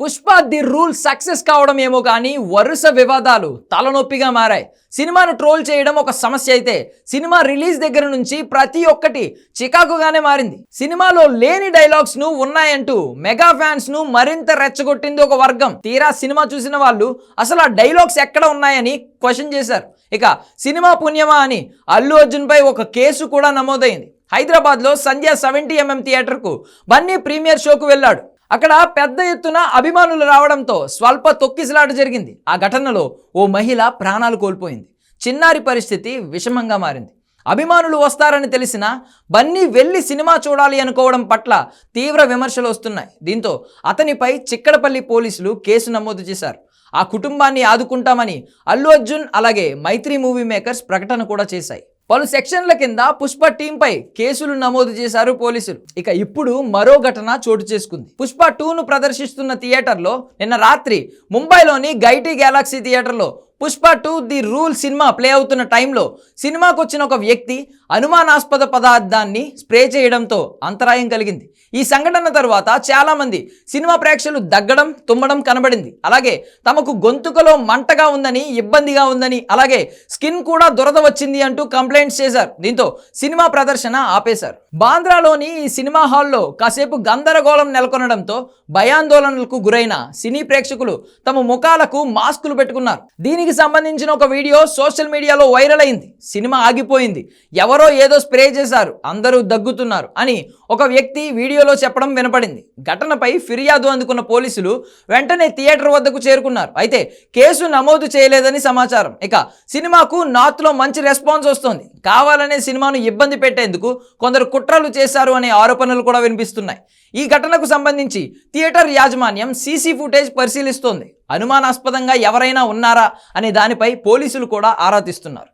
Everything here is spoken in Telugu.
పుష్ప ది రూల్ సక్సెస్ కావడం ఏమో కానీ వరుస వివాదాలు తలనొప్పిగా మారాయి. సినిమాను ట్రోల్ చేయడం ఒక సమస్య అయితే సినిమా రిలీజ్ దగ్గర నుంచి ప్రతి ఒక్కటి చికాకుగానే మారింది. సినిమాలో లేని డైలాగ్స్ ను ఉన్నాయంటూ మెగా ఫ్యాన్స్ ను మరింత రెచ్చగొట్టింది ఒక వర్గం. తీరా సినిమా చూసిన వాళ్ళు అసలు ఆ డైలాగ్స్ ఎక్కడ ఉన్నాయని క్వశ్చన్ చేశారు. ఇక సినిమా పుణ్యమా అని అల్లు అర్జున్ పై ఒక కేసు కూడా నమోదైంది. హైదరాబాద్లో సంధ్య 70mm థియేటర్కు బన్నీ ప్రీమియర్ షోకు వెళ్ళాడు. అక్కడ పెద్ద ఎత్తున అభిమానులు రావడంతో స్వల్ప తొక్కిసలాట జరిగింది. ఆ ఘటనలో ఓ మహిళ ప్రాణాలు కోల్పోయింది. చిన్నారి పరిస్థితి విషమంగా మారింది. అభిమానులు వస్తారని తెలిసినా బన్నీ వెళ్ళి సినిమా చూడాలి అనుకోవడం పట్ల తీవ్ర విమర్శలు వస్తున్నాయి. దీంతో అతనిపై చిక్కడపల్లి పోలీసులు కేసు నమోదు చేశారు. ఆ కుటుంబాన్ని ఆదుకుంటామని అల్లు అర్జున్ అలాగే మైత్రి మూవీ మేకర్స్ ప్రకటన కూడా చేశాయి. పలు సెక్షన్ల కింద పుష్ప టీంపై కేసులు నమోదు చేశారు పోలీసులు. ఇక ఇప్పుడు మరో ఘటన చోటు చేసుకుంది. పుష్ప 2ను ప్రదర్శిస్తున్న థియేటర్లో నిన్న రాత్రి ముంబైలోని గైటీ గ్యాలక్సీ థియేటర్లో Pushpa 2 the rule cinema play అవుతున్న టైంలో సినిమాకు వచ్చిన ఒక వ్యక్తి అనుమానాస్పద పదార్థాన్ని స్ప్రే చేయడంతో అంతరాయం కలిగింది. ఈ సంఘటన తర్వాత చాలామంది సినిమా ప్రేక్షకులు దగ్గడం తుమ్మడం కనబడింది. అలాగే తమకు గొంతుకలో మంటగా ఉందని, ఇబ్బందిగా ఉందని, అలాగే స్కిన్ కూడా దురద వచ్చింది అంటూ కంప్లైంట్స్ చేశారు. దీంతో సినిమా ప్రదర్శన ఆపేశారు. బాంద్రాలోని ఈ సినిమా హాల్లో కాసేపు గందరగోళం నెలకొనడంతో భయాందోళనలకు గురైన సినీ ప్రేక్షకులు తమ ముఖాలకు మాస్కులు పెట్టుకున్నారు. దీనికి సంబంధించిన ఒక వీడియో సోషల్ మీడియాలో వైరల్ అయింది. సినిమా ఆగిపోయింది, ఎవరో ఏదో స్ప్రే చేశారు, అందరూ దగ్గుతున్నారు అని ఒక వ్యక్తి వీడియోలో చెప్పడం వినపడింది. ఘటనపై ఫిర్యాదు అందుకున్న పోలీసులు వెంటనే థియేటర్ వద్దకు చేరుకున్నారు. అయితే కేసు నమోదు చేయలేదని సమాచారం. ఇక సినిమాకు నార్త్లో మంచి రెస్పాన్స్ వస్తోంది. కావాలనే సినిమాను ఇబ్బంది పెట్టేందుకు కొందరు కుట్రలు చేశారు అనే ఆరోపణలు కూడా వినిపిస్తున్నాయి. ఈ ఘటనకు సంబంధించి థియేటర్ యాజమాన్యం సీసీ ఫుటేజ్ పరిశీలిస్తోంది. అనుమానాస్పదంగా ఎవరైనా ఉన్నారా అనే దానిపై పోలీసులు కూడా ఆరా తీస్తున్నారు.